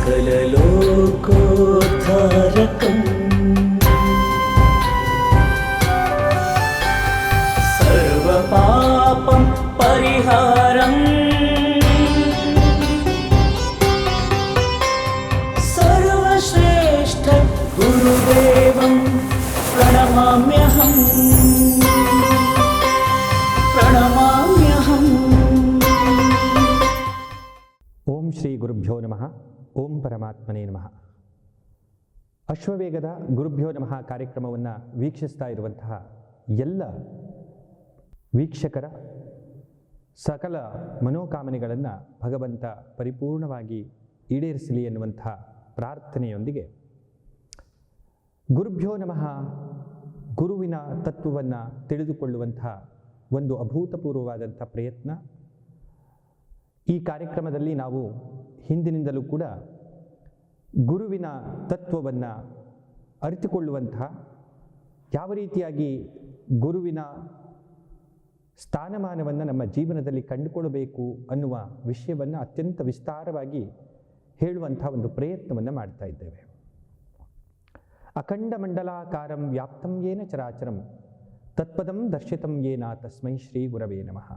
सकललोकोद्धारकम् सर्वपापं परिहारम् सर्वश्रेष्ठ गुरुदेवं प्रणमाम्यहम् ಓಂ ಶ್ರೀ ಗುರುಭ್ಯೋ ನಮಃ. ಓಂ ಪರಮಾತ್ಮನೇ ನಮಃ. ಅಶ್ವವೇಗದ ಗುರುಭ್ಯೋ ನಮಃ ಕಾರ್ಯಕ್ರಮವನ್ನು ವೀಕ್ಷಿಸ್ತಾ ಇರುವಂತಹ ಎಲ್ಲ ವೀಕ್ಷಕರ ಸಕಲ ಮನೋಕಾಮನೆಗಳನ್ನು ಭಗವಂತ ಪರಿಪೂರ್ಣವಾಗಿ ಈಡೇರಿಸಲಿ ಎನ್ನುವಂತಹ ಪ್ರಾರ್ಥನೆಯೊಂದಿಗೆ ಗುರುಭ್ಯೋ ನಮಃ ಗುರುವಿನ ತತ್ವವನ್ನು ತಿಳಿದುಕೊಳ್ಳುವಂತಹ ಒಂದು ಅಭೂತಪೂರ್ವವಾದಂಥ ಪ್ರಯತ್ನ. ಈ ಕಾರ್ಯಕ್ರಮದಲ್ಲಿ ನಾವು ಹಿಂದಿನಿಂದಲೂ ಕೂಡ ಗುರುವಿನ ತತ್ವವನ್ನು ಅರಿತುಕೊಳ್ಳುವಂತಹ, ಯಾವ ರೀತಿಯಾಗಿ ಗುರುವಿನ ಸ್ಥಾನಮಾನವನ್ನು ನಮ್ಮ ಜೀವನದಲ್ಲಿ ಕಂಡುಕೊಳ್ಳಬೇಕು ಅನ್ನುವ ವಿಷಯವನ್ನು ಅತ್ಯಂತ ವಿಸ್ತಾರವಾಗಿ ಹೇಳುವಂಥ ಒಂದು ಪ್ರಯತ್ನವನ್ನು ಮಾಡ್ತಾ ಇದ್ದೇವೆ. ಅಖಂಡ ಮಂಡಲಾಕಾರಂ ವ್ಯಾಪ್ತಂ ಯೇನ ಚರಾಚರಂ ತತ್ಪದಂ ದರ್ಶಿತಂ ಯೇನ ತಸ್ಮೈ ಶ್ರೀ ಗುರವೇ ನಮಃ.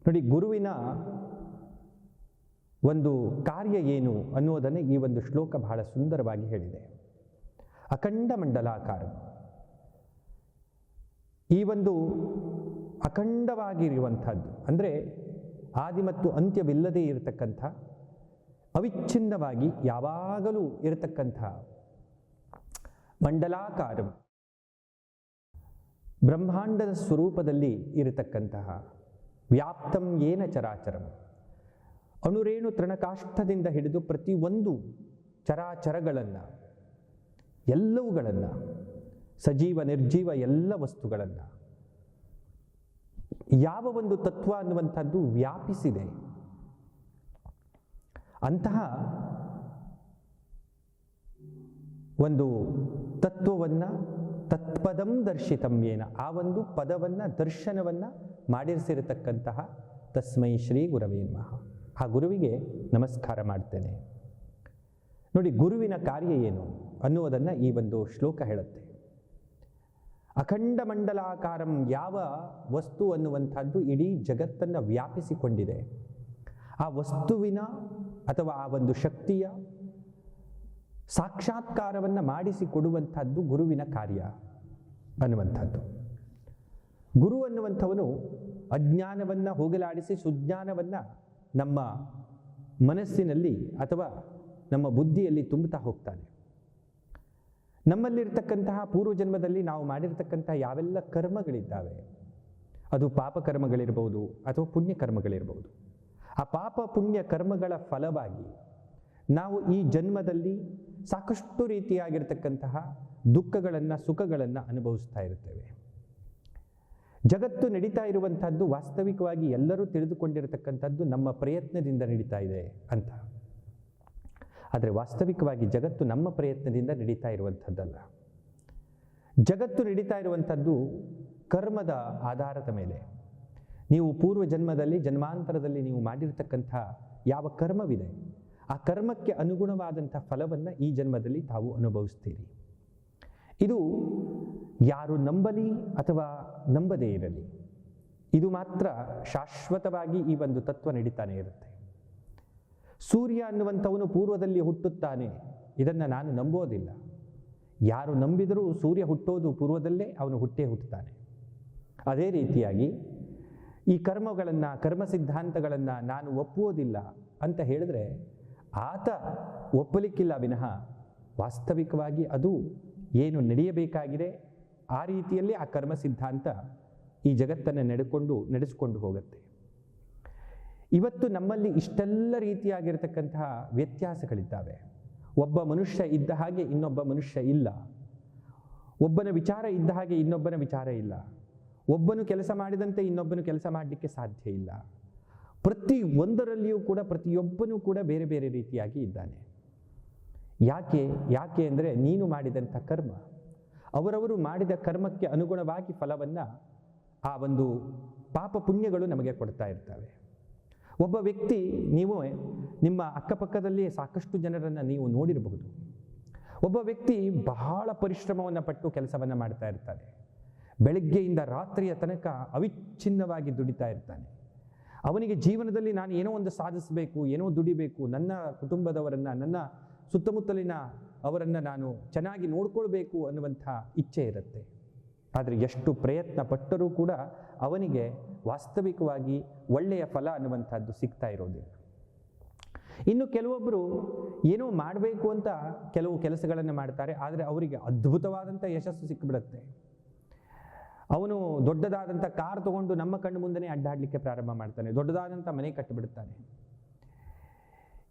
ನೋಡಿ, ಗುರುವಿನ ಒಂದು ಕಾರ್ಯ ಏನು ಅನ್ನುವುದನ್ನು ಈ ಒಂದು ಶ್ಲೋಕ ಬಹಳ ಸುಂದರವಾಗಿ ಹೇಳಿದೆ. ಅಖಂಡ ಮಂಡಲಾಕಾರ, ಈ ಒಂದು ಅಖಂಡವಾಗಿರುವಂಥದ್ದು ಅಂದರೆ ಆದಿ ಮತ್ತು ಅಂತ್ಯವಿಲ್ಲದೆ ಇರತಕ್ಕಂಥ, ಅವಿಚ್ಛಿನ್ನವಾಗಿ ಯಾವಾಗಲೂ ಇರತಕ್ಕಂಥ ಮಂಡಲಾಕಾರ, ಬ್ರಹ್ಮಾಂಡದ ಸ್ವರೂಪದಲ್ಲಿ ಇರತಕ್ಕಂತಹ ವ್ಯಾಪ್ತಂ ಯೇನ ಚರಾಚರಂ, ಅಣುರೇಣು ತೃಣಕಾಷ್ಠದಿಂದ ಹಿಡಿದು ಪ್ರತಿಯೊಂದು ಚರಾಚರಗಳನ್ನು, ಎಲ್ಲವುಗಳನ್ನು, ಸಜೀವ ನಿರ್ಜೀವ ಎಲ್ಲ ವಸ್ತುಗಳನ್ನು ಯಾವ ಒಂದು ತತ್ವ ಅನ್ನುವಂಥದ್ದು ವ್ಯಾಪಿಸಿದೆ, ಅಂತಹ ಒಂದು ತತ್ವವನ್ನು ತತ್ಪದಂ ದರ್ಶಿತಂ ಯೇನ, ಆ ಒಂದು ಪದವನ್ನು ದರ್ಶನವನ್ನು ಮಾಡಿಸಿರತಕ್ಕಂತಹ ತಸ್ಮೈ ಶ್ರೀ ಗುರವೇ ನಮಃ, ಆ ಗುರುವಿಗೆ ನಮಸ್ಕಾರ ಮಾಡ್ತೇನೆ. ನೋಡಿ, ಗುರುವಿನ ಕಾರ್ಯ ಏನು ಅನ್ನುವುದನ್ನು ಈ ಒಂದು ಶ್ಲೋಕ ಹೇಳುತ್ತೆ. ಅಖಂಡ ಮಂಡಲಾಕಾರಂ, ಯಾವ ವಸ್ತು ಅನ್ನುವಂಥದ್ದು ಇಡೀ ಜಗತ್ತನ್ನು ವ್ಯಾಪಿಸಿಕೊಂಡಿದೆ, ಆ ವಸ್ತುವಿನ ಅಥವಾ ಆ ಒಂದು ಶಕ್ತಿಯ ಸಾಕ್ಷಾತ್ಕಾರವನ್ನು ಮಾಡಿಸಿಕೊಡುವಂಥದ್ದು ಗುರುವಿನ ಕಾರ್ಯ ಅನ್ನುವಂಥದ್ದು. ಗುರು ಅನ್ನುವಂಥವನು ಅಜ್ಞಾನವನ್ನು ಹೋಗಲಾಡಿಸಿ ಸುಜ್ಞಾನವನ್ನು ನಮ್ಮ ಮನಸ್ಸಿನಲ್ಲಿ ಅಥವಾ ನಮ್ಮ ಬುದ್ಧಿಯಲ್ಲಿ ತುಂಬುತ್ತಾ ಹೋಗ್ತಾನೆ. ನಮ್ಮಲ್ಲಿರ್ತಕ್ಕಂತಹ ಪೂರ್ವಜನ್ಮದಲ್ಲಿ ನಾವು ಮಾಡಿರ್ತಕ್ಕಂಥ ಯಾವೆಲ್ಲ ಕರ್ಮಗಳಿದ್ದಾವೆ, ಅದು ಪಾಪಕರ್ಮಗಳಿರ್ಬೋದು ಅಥವಾ ಪುಣ್ಯಕರ್ಮಗಳಿರ್ಬೋದು, ಆ ಪಾಪ ಪುಣ್ಯ ಕರ್ಮಗಳ ಫಲವಾಗಿ ನಾವು ಈ ಜನ್ಮದಲ್ಲಿ ಸಾಕಷ್ಟು ರೀತಿಯಾಗಿರ್ತಕ್ಕಂತಹ ದುಃಖಗಳನ್ನು ಸುಖಗಳನ್ನು ಅನುಭವಿಸ್ತಾ ಇರ್ತೇವೆ. ಜಗತ್ತು ನಡೀತಾ ಇರುವಂಥದ್ದು ವಾಸ್ತವಿಕವಾಗಿ ಎಲ್ಲರೂ ತಿಳಿದುಕೊಂಡಿರತಕ್ಕಂಥದ್ದು ನಮ್ಮ ಪ್ರಯತ್ನದಿಂದ ನಡೀತಾ ಇದೆ ಅಂತ. ಆದರೆ ವಾಸ್ತವಿಕವಾಗಿ ಜಗತ್ತು ನಮ್ಮ ಪ್ರಯತ್ನದಿಂದ ನಡೀತಾ ಇರುವಂಥದ್ದಲ್ಲ. ಜಗತ್ತು ನಡೀತಾ ಇರುವಂಥದ್ದು ಕರ್ಮದ ಆಧಾರದ ಮೇಲೆ. ನೀವು ಪೂರ್ವ ಜನ್ಮದಲ್ಲಿ ಜನ್ಮಾಂತರದಲ್ಲಿ ನೀವು ಮಾಡಿರ್ತಕ್ಕಂಥ ಯಾವ ಕರ್ಮವಿದೆ, ಆ ಕರ್ಮಕ್ಕೆ ಅನುಗುಣವಾದಂಥ ಫಲವನ್ನು ಈ ಜನ್ಮದಲ್ಲಿ ತಾವು ಅನುಭವಿಸ್ತೀರಿ. ಇದು ಯಾರು ನಂಬಲಿ ಅಥವಾ ನಂಬದೇ ಇರಲಿ, ಇದು ಮಾತ್ರ ಶಾಶ್ವತವಾಗಿ ಈ ಒಂದು ತತ್ವ ನಡೀತಾನೆ ಇರುತ್ತೆ. ಸೂರ್ಯ ಅನ್ನುವಂಥವನು ಪೂರ್ವದಲ್ಲಿ ಹುಟ್ಟುತ್ತಾನೆ, ಇದನ್ನು ನಾನು ನಂಬೋದಿಲ್ಲ. ಯಾರು ನಂಬಿದರೂ ಸೂರ್ಯ ಹುಟ್ಟೋದು ಪೂರ್ವದಲ್ಲೇ ಅವನು ಹುಟ್ಟೇ ಹುಟ್ಟುತ್ತಾನೆ. ಅದೇ ರೀತಿಯಾಗಿ ಈ ಕರ್ಮಗಳನ್ನು, ಕರ್ಮ ಸಿದ್ಧಾಂತಗಳನ್ನು ನಾನು ಒಪ್ಪುವುದಿಲ್ಲ ಅಂತ ಹೇಳಿದ್ರೆ ಆತ ಒಪ್ಪಲಿಕ್ಕಿಲ್ಲ ವಿನಃ ವಾಸ್ತವಿಕವಾಗಿ ಅದು ಏನು ನಡೆಯಬೇಕಾಗಿದೆ ಆ ರೀತಿಯಲ್ಲಿ ಆ ಕರ್ಮ ಸಿದ್ಧಾಂತ ಈ ಜಗತ್ತನ್ನು ನಡೆಸಿಕೊಂಡು ಹೋಗುತ್ತೆ. ಇವತ್ತು ನಮ್ಮಲ್ಲಿ ಇಷ್ಟೆಲ್ಲ ರೀತಿಯಾಗಿರ್ತಕ್ಕಂತಹ ವ್ಯತ್ಯಾಸಗಳಿದ್ದಾವೆ. ಒಬ್ಬ ಮನುಷ್ಯ ಇದ್ದ ಹಾಗೆ ಇನ್ನೊಬ್ಬ ಮನುಷ್ಯ ಇಲ್ಲ, ಒಬ್ಬನ ವಿಚಾರ ಇದ್ದ ಹಾಗೆ ಇನ್ನೊಬ್ಬನ ವಿಚಾರ ಇಲ್ಲ, ಒಬ್ಬನು ಕೆಲಸ ಮಾಡಿದಂತೆ ಇನ್ನೊಬ್ಬನು ಕೆಲಸ ಮಾಡಲಿಕ್ಕೆ ಸಾಧ್ಯ ಇಲ್ಲ. ಪ್ರತಿ ಒಂದರಲ್ಲಿಯೂ ಕೂಡ ಪ್ರತಿಯೊಬ್ಬನೂ ಕೂಡ ಬೇರೆ ಬೇರೆ ರೀತಿಯಾಗಿ ಇದ್ದಾನೆ. ಯಾಕೆ ಅಂದರೆ ನೀನು ಮಾಡಿದಂಥ ಕರ್ಮ, ಅವರವರು ಮಾಡಿದ ಕರ್ಮಕ್ಕೆ ಅನುಗುಣವಾಗಿ ಫಲವನ್ನು ಆ ಒಂದು ಪಾಪ ಪುಣ್ಯಗಳು ನಮಗೆ ಕೊಡ್ತಾ ಇರ್ತವೆ. ಒಬ್ಬ ವ್ಯಕ್ತಿ, ನೀವು ನಿಮ್ಮ ಅಕ್ಕಪಕ್ಕದಲ್ಲಿ ಸಾಕಷ್ಟು ಜನರನ್ನು ನೀವು ನೋಡಿರಬಹುದು. ಒಬ್ಬ ವ್ಯಕ್ತಿ ಬಹಳ ಪರಿಶ್ರಮವನ್ನು ಪಟ್ಟು ಕೆಲಸವನ್ನು ಮಾಡ್ತಾ ಇರ್ತಾನೆ. ಬೆಳಗ್ಗೆಯಿಂದ ರಾತ್ರಿಯ ತನಕ ಅವಿಚ್ಛಿನ್ನವಾಗಿ ದುಡಿತಾ ಇರ್ತಾನೆ. ಅವನಿಗೆ ಜೀವನದಲ್ಲಿ ನಾನು ಏನೋ ಒಂದು ಸಾಧಿಸಬೇಕು, ಏನೋ ದುಡಿಬೇಕು, ನನ್ನ ಕುಟುಂಬದವರನ್ನು, ನನ್ನ ಸುತ್ತಮುತ್ತಲಿನ ಅವರನ್ನು ನಾನು ಚೆನ್ನಾಗಿ ನೋಡ್ಕೊಳ್ಬೇಕು ಅನ್ನುವಂಥ ಇಚ್ಛೆ ಇರುತ್ತೆ. ಆದರೆ ಎಷ್ಟು ಪ್ರಯತ್ನ ಪಟ್ಟರೂ ಕೂಡ ಅವನಿಗೆ ವಾಸ್ತವಿಕವಾಗಿ ಒಳ್ಳೆಯ ಫಲ ಅನ್ನುವಂಥದ್ದು ಸಿಗ್ತಾ ಇರೋದಿಲ್ಲ. ಇನ್ನು ಕೆಲವೊಬ್ಬರು ಏನೋ ಮಾಡಬೇಕು ಅಂತ ಕೆಲವು ಕೆಲಸಗಳನ್ನು ಮಾಡ್ತಾರೆ, ಆದರೆ ಅವರಿಗೆ ಅದ್ಭುತವಾದಂಥ ಯಶಸ್ಸು ಸಿಕ್ಕಿಬಿಡುತ್ತೆ. ಅವನು ದೊಡ್ಡದಾದಂಥ ಕಾರ್ ತಗೊಂಡು ನಮ್ಮ ಕಣ್ಣು ಮುಂದೆನೇ ಅಡ್ಡಾಡಲಿಕ್ಕೆ ಪ್ರಾರಂಭ ಮಾಡ್ತಾನೆ, ದೊಡ್ಡದಾದಂಥ ಮನೆ ಕಟ್ಟಿಬಿಡ್ತಾನೆ.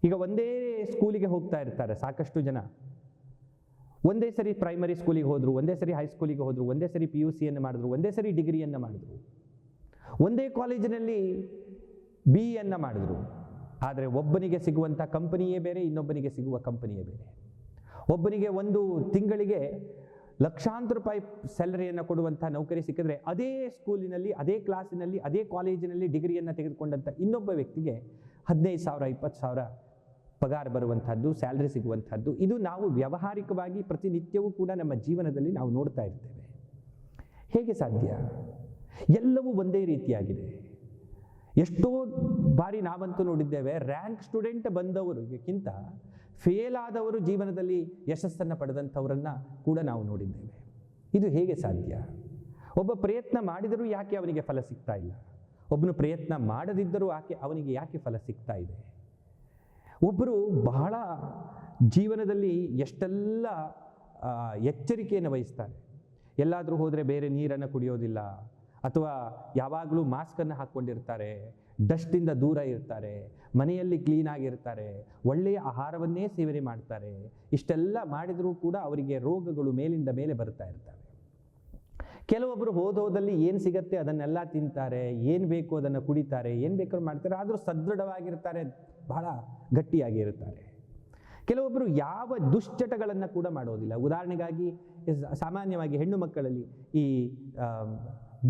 ಈಗ ಒಂದೇ ಸ್ಕೂಲಿಗೆ ಹೋಗ್ತಾ ಇರ್ತಾರೆ ಸಾಕಷ್ಟು ಜನ. ಒಂದೇ ಸರಿ ಪ್ರೈಮರಿ ಸ್ಕೂಲಿಗೆ ಹೋದರು, ಒಂದೇ ಸರಿ ಹೈಸ್ಕೂಲಿಗೆ ಹೋದರು, ಒಂದೇ ಸರಿ PUCಯನ್ನು ಮಾಡಿದ್ರು, ಒಂದೇ ಸರಿ ಡಿಗ್ರಿಯನ್ನು ಮಾಡಿದ್ರು, ಒಂದೇ ಕಾಲೇಜಿನಲ್ಲಿ BEಯನ್ನು ಮಾಡಿದ್ರು. ಆದರೆ ಒಬ್ಬನಿಗೆ ಸಿಗುವಂಥ ಕಂಪನಿಯೇ ಬೇರೆ, ಇನ್ನೊಬ್ಬನಿಗೆ ಸಿಗುವ ಕಂಪನಿಯೇ ಬೇರೆ. ಒಬ್ಬನಿಗೆ ಒಂದು ತಿಂಗಳಿಗೆ ಲಕ್ಷಾಂತರ ರೂಪಾಯಿ ಸ್ಯಾಲರಿಯನ್ನು ಕೊಡುವಂಥ ನೌಕರಿ ಸಿಕ್ಕಿದ್ರೆ, ಅದೇ ಸ್ಕೂಲಿನಲ್ಲಿ, ಅದೇ ಕ್ಲಾಸಿನಲ್ಲಿ, ಅದೇ ಕಾಲೇಜಿನಲ್ಲಿ ಡಿಗ್ರಿಯನ್ನು ತೆಗೆದುಕೊಂಡಂಥ ಇನ್ನೊಬ್ಬ ವ್ಯಕ್ತಿಗೆ 15,000 20,000 ಪಗಾರ ಬರುವಂಥದ್ದು, ಸ್ಯಾಲರಿ ಸಿಗುವಂಥದ್ದು. ಇದು ನಾವು ವ್ಯಾವಹಾರಿಕವಾಗಿ ಪ್ರತಿನಿತ್ಯವೂ ಕೂಡ ನಮ್ಮ ಜೀವನದಲ್ಲಿ ನಾವು ನೋಡ್ತಾ ಇರ್ತೇವೆ. ಹೇಗೆ ಸಾಧ್ಯ? ಎಲ್ಲವೂ ಒಂದೇ ರೀತಿಯಾಗಿದೆ. ಎಷ್ಟೋ ಬಾರಿ ನಾವಂತೂ ನೋಡಿದ್ದೇವೆ, ರ್ಯಾಂಕ್ ಸ್ಟೂಡೆಂಟ್ ಬಂದವರಿಗಿಂತ ಫೇಲ್ ಆದವರು ಜೀವನದಲ್ಲಿ ಯಶಸ್ಸನ್ನು ಪಡೆದಂಥವರನ್ನು ಕೂಡ ನಾವು ನೋಡಿದ್ದೇವೆ. ಇದು ಹೇಗೆ ಸಾಧ್ಯ? ಒಬ್ಬ ಪ್ರಯತ್ನ ಮಾಡಿದರೂ ಯಾಕೆ ಅವನಿಗೆ ಫಲ ಸಿಗ್ತಾ ಇಲ್ಲ? ಒಬ್ಬನು ಪ್ರಯತ್ನ ಮಾಡದಿದ್ದರೂ ಅವನಿಗೆ ಯಾಕೆ ಫಲ ಸಿಗ್ತಾ ಇದೆ? ಒಬ್ಬರು ಬಹಳ ಜೀವನದಲ್ಲಿ ಎಷ್ಟೆಲ್ಲ ಎಚ್ಚರಿಕೆಯನ್ನು ವಹಿಸ್ತಾರೆ. ಎಲ್ಲಾದರೂ ಹೋದರೆ ಬೇರೆ ನೀರನ್ನು ಕುಡಿಯೋದಿಲ್ಲ, ಅಥವಾ ಯಾವಾಗಲೂ ಮಾಸ್ಕನ್ನು ಹಾಕ್ಕೊಂಡಿರ್ತಾರೆ, ಡಸ್ಟಿಂದ ದೂರ ಇರ್ತಾರೆ, ಮನೆಯಲ್ಲಿ ಕ್ಲೀನಾಗಿರ್ತಾರೆ, ಒಳ್ಳೆಯ ಆಹಾರವನ್ನೇ ಸೇವನೆ ಮಾಡ್ತಾರೆ. ಇಷ್ಟೆಲ್ಲ ಮಾಡಿದರೂ ಕೂಡ ಅವರಿಗೆ ರೋಗಗಳು ಮೇಲಿಂದ ಮೇಲೆ ಬರ್ತಾ ಇರ್ತವೆ. ಕೆಲವೊಬ್ಬರು ಹೋದಲ್ಲಿ ಏನು ಸಿಗತ್ತೆ ಅದನ್ನೆಲ್ಲ ತಿಂತಾರೆ, ಏನು ಬೇಕು ಅದನ್ನು ಕುಡಿತಾರೆ, ಏನು ಬೇಕಾದ್ರೂ ಮಾಡ್ತಾರೆ, ಆದರೂ ಸದೃಢವಾಗಿರ್ತಾರೆ, ಬಹಳ ಗಟ್ಟಿಯಾಗಿರ್ತಾರೆ. ಕೆಲವೊಬ್ಬರು ಯಾವ ದುಶ್ಚಟಗಳನ್ನು ಕೂಡ ಮಾಡೋದಿಲ್ಲ. ಉದಾಹರಣೆಗಾಗಿ ಸಾಮಾನ್ಯವಾಗಿ ಹೆಣ್ಣು ಮಕ್ಕಳಲ್ಲಿ ಈ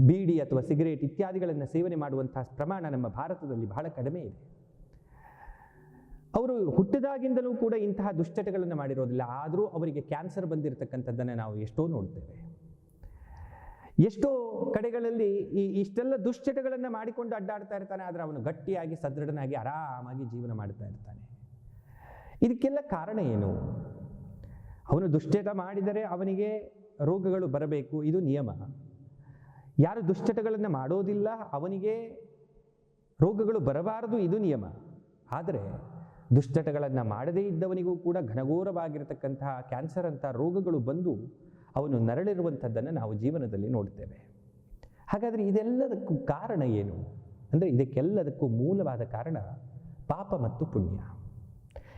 ಬೀಡಿ ಅಥವಾ ಸಿಗರೇಟ್ ಇತ್ಯಾದಿಗಳನ್ನು ಸೇವನೆ ಮಾಡುವಂತಹ ಪ್ರಮಾಣ ನಮ್ಮ ಭಾರತದಲ್ಲಿ ಬಹಳ ಕಡಿಮೆ ಇದೆ. ಅವರು ಹುಟ್ಟಿದಾಗಿಂದಲೂ ಕೂಡ ಇಂತಹ ದುಶ್ಚಟಗಳನ್ನು ಮಾಡಿರೋದಿಲ್ಲ, ಆದರೂ ಅವರಿಗೆ ಕ್ಯಾನ್ಸರ್ ಬಂದಿರತಕ್ಕಂಥದ್ದನ್ನು ನಾವು ಎಷ್ಟೋ ನೋಡ್ತೇವೆ. ಎಷ್ಟೋ ಕಡೆಗಳಲ್ಲಿ ಇಷ್ಟೆಲ್ಲ ದುಶ್ಚಟಗಳನ್ನು ಮಾಡಿಕೊಂಡು ಅಡ್ಡಾಡ್ತಾ ಇರ್ತಾನೆ, ಆದರೆ ಅವನು ಗಟ್ಟಿಯಾಗಿ ಸದೃಢನಾಗಿ ಆರಾಮಾಗಿ ಜೀವನ ಮಾಡ್ತಾ ಇರ್ತಾನೆ. ಇದಕ್ಕೆಲ್ಲ ಕಾರಣ ಏನು? ಅವನು ದುಶ್ಚಟ ಮಾಡಿದರೆ ಅವನಿಗೆ ರೋಗಗಳು ಬರಬೇಕು, ಇದು ನಿಯಮ. ಯಾರು ದುಶ್ಚಟಗಳನ್ನು ಮಾಡೋದಿಲ್ಲ ಅವನಿಗೆ ರೋಗಗಳು ಬರಬಾರದು, ಇದು ನಿಯಮ. ಆದರೆ ದುಶ್ಚಟಗಳನ್ನು ಮಾಡದೇ ಇದ್ದವನಿಗೂ ಕೂಡ ಘನಘೋರವಾಗಿರತಕ್ಕಂತಹ ಕ್ಯಾನ್ಸರ್ ಅಂತ ರೋಗಗಳು ಬಂದು ಅವನು ನರಳಿರುವಂಥದ್ದನ್ನು ನಾವು ಜೀವನದಲ್ಲಿ ನೋಡ್ತೇವೆ. ಹಾಗಾದರೆ ಇದೆಲ್ಲದಕ್ಕೂ ಕಾರಣ ಏನು ಅಂದರೆ, ಇದಕ್ಕೆಲ್ಲದಕ್ಕೂ ಮೂಲವಾದ ಕಾರಣ ಪಾಪ ಮತ್ತು ಪುಣ್ಯ.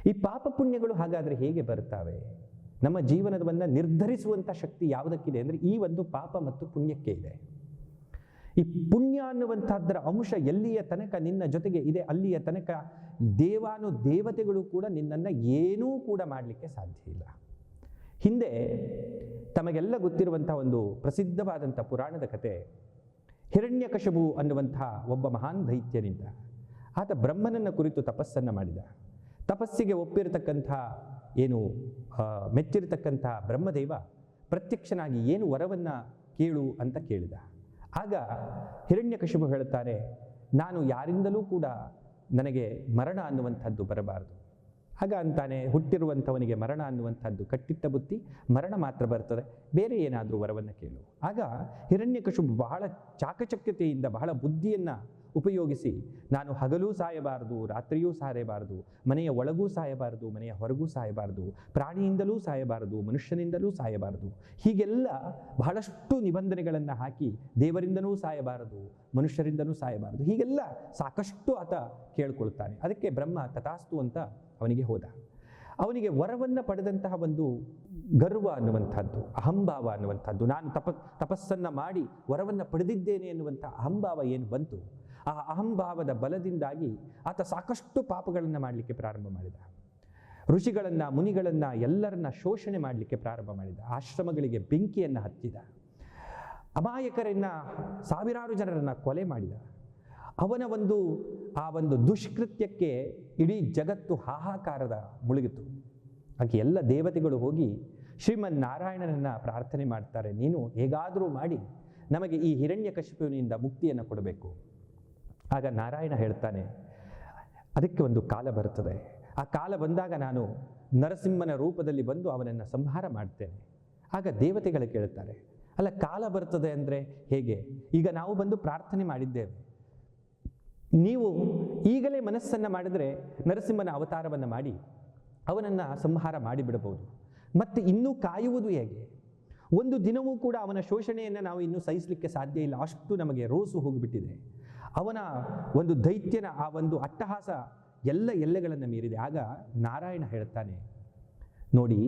ಈ ಪಾಪ ಪುಣ್ಯಗಳು ಹಾಗಾದರೆ ಹೇಗೆ ಬರ್ತಾವೆ? ನಮ್ಮ ಜೀವನವನ್ನು ನಿರ್ಧರಿಸುವಂಥ ಶಕ್ತಿ ಯಾವುದಕ್ಕಿದೆ ಅಂದರೆ, ಈ ಒಂದು ಪಾಪ ಮತ್ತು ಪುಣ್ಯಕ್ಕೆ ಇದೆ. ಈ ಪುಣ್ಯ ಅನ್ನುವಂಥದ್ದರ ಅಂಶ ಎಲ್ಲಿಯ ತನಕ ನಿನ್ನ ಜೊತೆಗೆ ಇದೆ, ಅಲ್ಲಿಯ ತನಕ ದೇವತೆಗಳು ಕೂಡ ನಿನ್ನನ್ನು ಏನೂ ಕೂಡ ಮಾಡಲಿಕ್ಕೆ ಸಾಧ್ಯ ಇಲ್ಲ. ಹಿಂದೆ ತಮಗೆಲ್ಲ ಗೊತ್ತಿರುವಂಥ ಒಂದು ಪ್ರಸಿದ್ಧವಾದಂಥ ಪುರಾಣದ ಕತೆ, ಹಿರಣ್ಯಕಶಿಪು ಅನ್ನುವಂಥ ಒಬ್ಬ ಮಹಾನ್ ದೈತ್ಯನಿಂದ. ಆತ ಬ್ರಹ್ಮನನ್ನು ಕುರಿತು ತಪಸ್ಸನ್ನು ಮಾಡಿದ. ತಪಸ್ಸಿಗೆ ಒಪ್ಪಿರತಕ್ಕಂಥ ಮೆಚ್ಚಿರತಕ್ಕಂಥ ಬ್ರಹ್ಮದೇವ ಪ್ರತ್ಯಕ್ಷನಾಗಿ ಏನು ವರವನ್ನು ಕೇಳು ಅಂತ ಕೇಳಿದ. ಆಗ ಹಿರಣ್ಯಕಶಿಪು ಹೇಳ್ತಾನೆ, ನಾನು ಯಾರಿಂದಲೂ ಕೂಡ ನನಗೆ ಮರಣ ಅನ್ನುವಂಥದ್ದು ಬರಬಾರದು. ಆಗ ಅಂತಾನೆ, ಹುಟ್ಟಿರುವಂಥವನಿಗೆ ಮರಣ ಅನ್ನುವಂಥದ್ದು ಕಟ್ಟಿಟ್ಟ ಬುತ್ತಿ, ಮರಣ ಮಾತ್ರ ಬರ್ತದೆ, ಬೇರೆ ಏನಾದರೂ ವರವನ್ನು ಕೇಳು. ಆಗ ಹಿರಣ್ಯಕಶಿಪು ಬಹಳ ಚಾಕಚಕ್ಯತೆಯಿಂದ, ಬಹಳ ಬುದ್ಧಿಯನ್ನು ಉಪಯೋಗಿಸಿ, ನಾನು ಹಗಲೂ ಸಾಯಬಾರದು, ರಾತ್ರಿಯೂ ಸಾಯಬಾರದು, ಮನೆಯ ಒಳಗೂ ಸಾಯಬಾರದು, ಮನೆಯ ಹೊರಗೂ ಸಾಯಬಾರದು, ಪ್ರಾಣಿಯಿಂದಲೂ ಸಾಯಬಾರದು, ಮನುಷ್ಯನಿಂದಲೂ ಸಾಯಬಾರದು, ಹೀಗೆಲ್ಲ ಬಹಳಷ್ಟು ನಿಬಂಧನೆಗಳನ್ನು ಹಾಕಿ, ದೇವರಿಂದನೂ ಸಾಯಬಾರದು, ಮನುಷ್ಯರಿಂದನೂ ಸಾಯಬಾರದು, ಹೀಗೆಲ್ಲ ಸಾಕಷ್ಟು ಆತ ಕೇಳ್ಕೊಳ್ತಾನೆ. ಅದಕ್ಕೆ ಬ್ರಹ್ಮ ತಥಾಸ್ತು ಅಂತ ಅವನಿಗೆ ಹೋದ. ಅವನಿಗೆ ವರವನ್ನು ಪಡೆದಂತಹ ಒಂದು ಗರ್ವ ಅನ್ನುವಂಥದ್ದು, ಅಹಂಭಾವ ಅನ್ನುವಂಥದ್ದು, ನಾನು ತಪಸ್ಸನ್ನು ಮಾಡಿ ವರವನ್ನು ಪಡೆದಿದ್ದೇನೆ ಎನ್ನುವಂಥ ಅಹಂಭಾವ ಏನು ಬಂತು, ಆ ಅಹಂಭಾವದ ಬಲದಿಂದಾಗಿ ಆತ ಸಾಕಷ್ಟು ಪಾಪಗಳನ್ನು ಮಾಡಲಿಕ್ಕೆ ಪ್ರಾರಂಭ ಮಾಡಿದ. ಋಷಿಗಳನ್ನು, ಮುನಿಗಳನ್ನು, ಎಲ್ಲರನ್ನ ಶೋಷಣೆ ಮಾಡಲಿಕ್ಕೆ ಪ್ರಾರಂಭ ಮಾಡಿದ. ಆಶ್ರಮಗಳಿಗೆ ಬೆಂಕಿಯನ್ನು ಹಚ್ಚಿದ. ಅಮಾಯಕರನ್ನು, ಸಾವಿರಾರು ಜನರನ್ನು ಕೊಲೆ ಮಾಡಿದ. ಅವನ ಆ ಒಂದು ದುಷ್ಕೃತ್ಯಕ್ಕೆ ಇಡೀ ಜಗತ್ತು ಹಾಹಾಕಾರದ ಮುಳುಗಿತು. ಹಾಗೆ ಎಲ್ಲ ದೇವತೆಗಳು ಹೋಗಿ ಶ್ರೀಮನ್ನಾರಾಯಣನನ್ನು ಪ್ರಾರ್ಥನೆ ಮಾಡ್ತಾರೆ, ನೀನು ಹೇಗಾದರೂ ಮಾಡಿ ನಮಗೆ ಈ ಹಿರಣ್ಯಕಶಿಪುವಿನಿಂದ ಮುಕ್ತಿಯನ್ನು ಕೊಡಬೇಕು. ಆಗ ನಾರಾಯಣ ಹೇಳ್ತಾನೆ, ಅದಕ್ಕೆ ಒಂದು ಕಾಲ ಬರುತ್ತದೆ, ಆ ಕಾಲ ಬಂದಾಗ ನಾನು ನರಸಿಂಹನ ರೂಪದಲ್ಲಿ ಬಂದು ಅವನನ್ನು ಸಂಹಾರ ಮಾಡ್ತೇನೆ. ಆಗ ದೇವತೆಗಳು ಕೇಳ್ತಾರೆ, ಅಲ್ಲ ಕಾಲ ಬರ್ತದೆ ಅಂದರೆ ಹೇಗೆ? ಈಗ ನಾವು ಬಂದು ಪ್ರಾರ್ಥನೆ ಮಾಡಿದ್ದೇವೆ, ನೀವು ಈಗಲೇ ಮನಸ್ಸನ್ನು ಮಾಡಿದರೆ ನರಸಿಂಹನ ಅವತಾರವನ್ನು ಮಾಡಿ ಅವನನ್ನು ಸಂಹಾರ ಮಾಡಿಬಿಡಬಹುದು. ಮತ್ತು ಇನ್ನೂ ಕಾಯುವುದು ಹೇಗೆ? ಒಂದು ದಿನವೂ ಕೂಡ ಅವನ ಶೋಷಣೆಯನ್ನು ನಾವು ಇನ್ನೂ ಸಹಿಸಲಿಕ್ಕೆ ಸಾಧ್ಯ ಇಲ್ಲ, ಅಷ್ಟು ನಮಗೆ ರೋಸು ಹೋಗಿಬಿಟ್ಟಿದೆ. ಅವನ ಒಂದು ದೈತ್ಯನ ಆ ಒಂದು ಅಟ್ಟಹಾಸ ಎಲ್ಲ ಎಲ್ಲೆಗಳನ್ನು ಮೀರಿದೆ. ಆಗ ನಾರಾಯಣ ಹೇಳ್ತಾನೆ, ನೋಡಿ,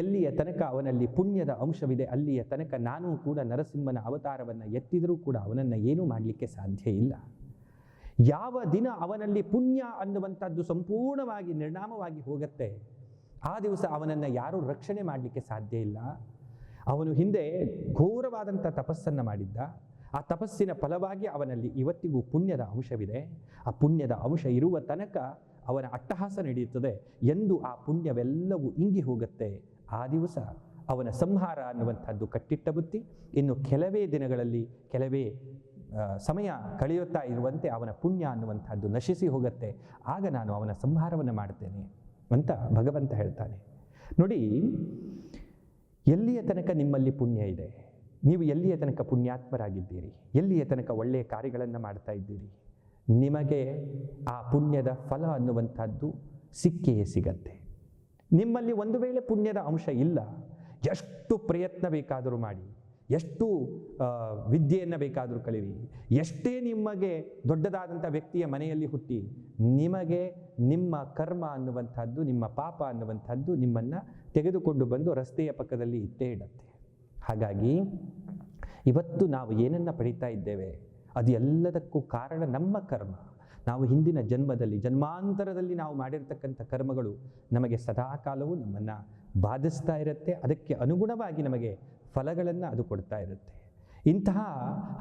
ಎಲ್ಲಿಯ ತನಕ ಅವನಲ್ಲಿ ಪುಣ್ಯದ ಅಂಶವಿದೆ ಅಲ್ಲಿಯ ತನಕ ನಾನು ಕೂಡ ನರಸಿಂಹನ ಅವತಾರವನ್ನು ಎತ್ತಿದರೂ ಕೂಡ ಅವನನ್ನು ಏನೂ ಮಾಡಲಿಕ್ಕೆ ಸಾಧ್ಯ ಇಲ್ಲ. ಯಾವ ದಿನ ಅವನಲ್ಲಿ ಪುಣ್ಯ ಅನ್ನುವಂಥದ್ದು ಸಂಪೂರ್ಣವಾಗಿ ನಿರ್ನಾಮವಾಗಿ ಹೋಗುತ್ತೆ, ಆ ದಿವಸ ಅವನನ್ನು ಯಾರೂ ರಕ್ಷಣೆ ಮಾಡಲಿಕ್ಕೆ ಸಾಧ್ಯ ಇಲ್ಲ. ಅವನು ಹಿಂದೆ ಘೋರವಾದಂಥ ತಪಸ್ಸನ್ನು ಮಾಡಿದ್ದ, ಆ ತಪಸ್ಸಿನ ಫಲವಾಗಿ ಅವನಲ್ಲಿ ಇವತ್ತಿಗೂ ಪುಣ್ಯದ ಅಂಶವಿದೆ. ಆ ಪುಣ್ಯದ ಅಂಶ ಇರುವ ತನಕ ಅವನ ಅಟ್ಟಹಾಸ ನಡೆಯುತ್ತದೆ. ಎಂದು ಆ ಪುಣ್ಯವೆಲ್ಲವೂ ಇಂಗಿ ಹೋಗುತ್ತೆ, ಆ ದಿವಸ ಅವನ ಸಂಹಾರ ಅನ್ನುವಂಥದ್ದು ಕಟ್ಟಿಟ್ಟ ಬುತ್ತಿ. ಇನ್ನು ಕೆಲವೇ ದಿನಗಳಲ್ಲಿ, ಕೆಲವೇ ಸಮಯ ಕಳೆಯುತ್ತಾ ಇರುವಂತೆ ಅವನ ಪುಣ್ಯ ಅನ್ನುವಂಥದ್ದು ನಶಿಸಿ ಹೋಗುತ್ತೆ. ಆಗ ನಾನು ಅವನ ಸಂಹಾರವನ್ನು ಮಾಡ್ತೇನೆ ಅಂತ ಭಗವಂತ ಹೇಳ್ತಾನೆ. ನೋಡಿ, ಎಲ್ಲಿಯ ತನಕ ನಿಮ್ಮಲ್ಲಿ ಪುಣ್ಯ ಇದೆ, ನೀವು ಎಲ್ಲಿಯ ತನಕ ಪುಣ್ಯಾತ್ಮರಾಗಿದ್ದೀರಿ, ಎಲ್ಲಿಯ ತನಕ ಒಳ್ಳೆಯ ಕಾರ್ಯಗಳನ್ನು ಮಾಡ್ತಾ ಇದ್ದೀರಿ, ನಿಮಗೆ ಆ ಪುಣ್ಯದ ಫಲ ಅನ್ನುವಂಥದ್ದು ಸಿಕ್ಕೇ ಸಿಗತ್ತೆ. ನಿಮ್ಮಲ್ಲಿ ಒಂದು ವೇಳೆ ಪುಣ್ಯದ ಅಂಶ ಇಲ್ಲ, ಎಷ್ಟು ಪ್ರಯತ್ನ ಬೇಕಾದರೂ ಮಾಡಿ, ಎಷ್ಟು ವಿದ್ಯೆಯನ್ನು ಬೇಕಾದರೂ ಕಲಿರಿ, ಎಷ್ಟೇ ನಿಮಗೆ ದೊಡ್ಡದಾದಂಥ ವ್ಯಕ್ತಿಯ ಮನೆಯಲ್ಲಿ ಹುಟ್ಟಿ, ನಿಮಗೆ ನಿಮ್ಮ ಕರ್ಮ ಅನ್ನುವಂಥದ್ದು, ನಿಮ್ಮ ಪಾಪ ಅನ್ನುವಂಥದ್ದು ನಿಮ್ಮನ್ನು ತೆಗೆದುಕೊಂಡು ಬಂದು ರಸ್ತೆಯ ಪಕ್ಕದಲ್ಲಿ ಇಟ್ಟೇ ಇಡತ್ತೆ. ಹಾಗಾಗಿ ಇವತ್ತು ನಾವು ಏನನ್ನು ಪಡೀತಾ ಇದ್ದೇವೆ, ಅದು ಎಲ್ಲದಕ್ಕೂ ಕಾರಣ ನಮ್ಮ ಕರ್ಮ. ನಾವು ಹಿಂದಿನ ಜನ್ಮದಲ್ಲಿ, ಜನ್ಮಾಂತರದಲ್ಲಿ ನಾವು ಮಾಡಿರ್ತಕ್ಕಂಥ ಕರ್ಮಗಳು ನಮಗೆ ಸದಾಕಾಲವೂ ನಮ್ಮನ್ನು ಬಾಧಿಸ್ತಾ ಇರುತ್ತೆ. ಅದಕ್ಕೆ ಅನುಗುಣವಾಗಿ ನಮಗೆ ಫಲಗಳನ್ನು ಅದು ಕೊಡ್ತಾ ಇರುತ್ತೆ. ಇಂತಹ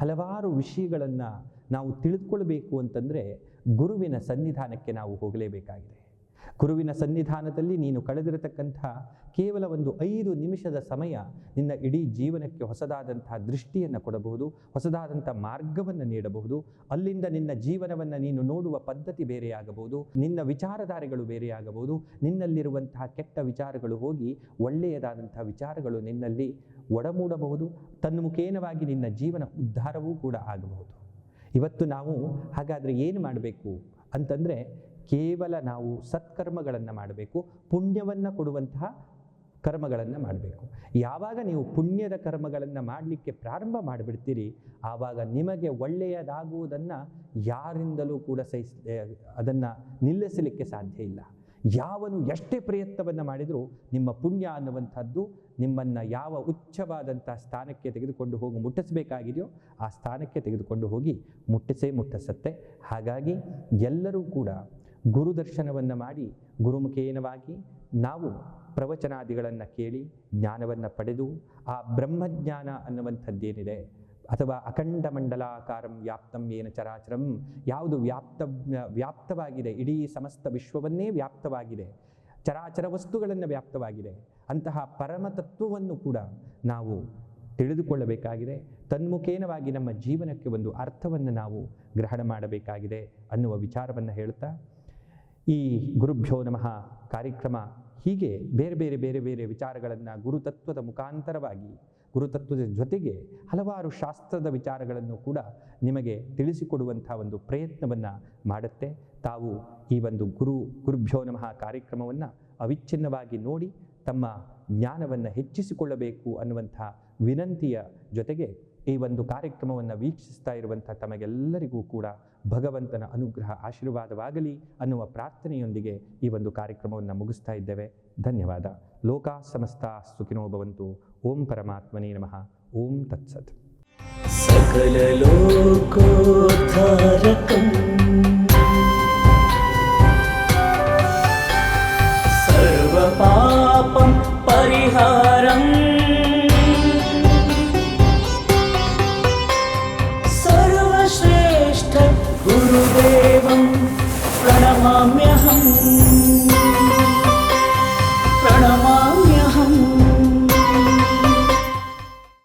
ಹಲವಾರು ವಿಷಯಗಳನ್ನು ನಾವು ತಿಳಿದುಕೊಳ್ಬೇಕು ಅಂತಂದರೆ ಗುರುವಿನ ಸನ್ನಿಧಾನಕ್ಕೆ ನಾವು ಹೋಗಲೇಬೇಕಾಗಿದೆ. ಗುರುವಿನ ಸನ್ನಿಧಾನದಲ್ಲಿ ನೀನು ಕಳೆದಿರತಕ್ಕಂಥ ಕೇವಲ ಒಂದು 5 ನಿಮಿಷದ ಸಮಯ ನಿನ್ನ ಇಡೀ ಜೀವನಕ್ಕೆ ಹೊಸದಾದಂತಹ ದೃಷ್ಟಿಯನ್ನು ಕೊಡಬಹುದು, ಹೊಸದಾದಂಥ ಮಾರ್ಗವನ್ನು ನೀಡಬಹುದು. ಅಲ್ಲಿಂದ ನಿನ್ನ ಜೀವನವನ್ನು ನೀನು ನೋಡುವ ಪದ್ಧತಿ ಬೇರೆಯಾಗಬಹುದು, ನಿನ್ನ ವಿಚಾರಧಾರೆಗಳು ಬೇರೆಯಾಗಬಹುದು. ನಿನ್ನಲ್ಲಿರುವಂತಹ ಕೆಟ್ಟ ವಿಚಾರಗಳು ಹೋಗಿ ಒಳ್ಳೆಯದಾದಂಥ ವಿಚಾರಗಳು ನಿನ್ನಲ್ಲಿ ಒಡಮೂಡಬಹುದು. ತನ್ಮುಖೇನವಾಗಿ ನಿನ್ನ ಜೀವನ ಉದ್ಧಾರವೂ ಕೂಡ ಆಗಬಹುದು. ಇವತ್ತು ನಾವು ಹಾಗಾದರೆ ಏನು ಮಾಡಬೇಕು ಅಂತಂದರೆ, ಕೇವಲ ನಾವು ಸತ್ಕರ್ಮಗಳನ್ನು ಮಾಡಬೇಕು, ಪುಣ್ಯವನ್ನು ಕೊಡುವಂತಹ ಕರ್ಮಗಳನ್ನು ಮಾಡಬೇಕು. ಯಾವಾಗ ನೀವು ಪುಣ್ಯದ ಕರ್ಮಗಳನ್ನು ಮಾಡಲಿಕ್ಕೆ ಪ್ರಾರಂಭ ಮಾಡಿಬಿಡ್ತೀರಿ, ಆವಾಗ ನಿಮಗೆ ಒಳ್ಳೆಯದಾಗುವುದನ್ನು ಯಾರಿಂದಲೂ ಕೂಡ ಅದನ್ನು ನಿಲ್ಲಿಸಲಿಕ್ಕೆ ಸಾಧ್ಯ ಇಲ್ಲ. ಯಾವನು ಎಷ್ಟೇ ಪ್ರಯತ್ನವನ್ನು ಮಾಡಿದರೂ ನಿಮ್ಮ ಪುಣ್ಯ ಅನ್ನುವಂಥದ್ದು ನಿಮ್ಮನ್ನು ಯಾವ ಉಚ್ಚವಾದಂಥ ಸ್ಥಾನಕ್ಕೆ ತೆಗೆದುಕೊಂಡು ಹೋಗಿ ಮುಟ್ಟಿಸಬೇಕಾಗಿದೆಯೋ ಆ ಸ್ಥಾನಕ್ಕೆ ತೆಗೆದುಕೊಂಡು ಹೋಗಿ ಮುಟ್ಟಿಸತ್ತೆ. ಹಾಗಾಗಿ ಎಲ್ಲರೂ ಕೂಡ ಗುರುದರ್ಶನವನ್ನು ಮಾಡಿ, ಗುರುಮುಖೇನವಾಗಿ ನಾವು ಪ್ರವಚನಾದಿಗಳನ್ನು ಕೇಳಿ ಜ್ಞಾನವನ್ನು ಪಡೆದು, ಆ ಬ್ರಹ್ಮಜ್ಞಾನ ಅನ್ನುವಂಥದ್ದೇನಿದೆ, ಅಥವಾ ಅಖಂಡ ಮಂಡಲಾಕಾರಂ ವ್ಯಾಪ್ತಂ ಏನ ಚರಾಚರಂ, ಯಾವುದು ವ್ಯಾಪ್ತವಾಗಿದೆ, ಇಡೀ ಸಮಸ್ತ ವಿಶ್ವವನ್ನೇ ವ್ಯಾಪ್ತವಾಗಿದೆ, ಚರಾಚರ ವಸ್ತುಗಳನ್ನು ವ್ಯಾಪ್ತವಾಗಿದೆ, ಅಂತಹ ಪರಮತತ್ವವನ್ನು ಕೂಡ ನಾವು ತಿಳಿದುಕೊಳ್ಳಬೇಕಾಗಿದೆ. ತನ್ಮುಖೇನವಾಗಿ ನಮ್ಮ ಜೀವನಕ್ಕೆ ಒಂದು ಅರ್ಥವನ್ನು ನಾವು ಗ್ರಹಣ ಮಾಡಬೇಕಾಗಿದೆ ಅನ್ನುವ ವಿಚಾರವನ್ನು ಹೇಳ್ತಾ, ಈ ಗುರುಭ್ಯೋ ನಮಃ ಕಾರ್ಯಕ್ರಮ ಹೀಗೆ ಬೇರೆ ಬೇರೆ ಬೇರೆ ಬೇರೆ ವಿಚಾರಗಳನ್ನು ಗುರುತತ್ವದ ಮುಖಾಂತರವಾಗಿ, ಗುರುತತ್ವದ ಜೊತೆಗೆ ಹಲವಾರು ಶಾಸ್ತ್ರದ ವಿಚಾರಗಳನ್ನು ಕೂಡ ನಿಮಗೆ ತಿಳಿಸಿಕೊಡುವಂಥ ಒಂದು ಪ್ರಯತ್ನವನ್ನು ಮಾಡುತ್ತೆ. ತಾವು ಈ ಒಂದು ಗುರುಭ್ಯೋ ನಮಃ ಕಾರ್ಯಕ್ರಮವನ್ನು ಅವಿಚ್ಛಿನ್ನವಾಗಿ ನೋಡಿ ತಮ್ಮ ಜ್ಞಾನವನ್ನು ಹೆಚ್ಚಿಸಿಕೊಳ್ಳಬೇಕು ಅನ್ನುವಂಥ ವಿನಂತಿಯ ಜೊತೆಗೆ ಈ ಒಂದು ಕಾರ್ಯಕ್ರಮವನ್ನು ವೀಕ್ಷಿಸ್ತಾ ಇರುವಂಥ ತಮಗೆಲ್ಲರಿಗೂ ಕೂಡ ಭಗವಂತನ ಅನುಗ್ರಹ ಆಶೀರ್ವಾದವಾಗಲಿ ಅನ್ನುವ ಪ್ರಾರ್ಥನೆಯೊಂದಿಗೆ ಈ ಒಂದು ಕಾರ್ಯಕ್ರಮವನ್ನು ಮುಗಿಸ್ತಾ ಇದ್ದೇವೆ. ಧನ್ಯವಾದ. ಲೋಕಾ ಸಮಸ್ತಾ ಸುಖಿನೋ ಭವಂತು. ಓಂ ಪರಮಾತ್ಮನೇ ನಮಃ. ಓಂ ತತ್ಸತ್. ಸಕಲ ಲೋಕೋದ್ಧಾರಕಂ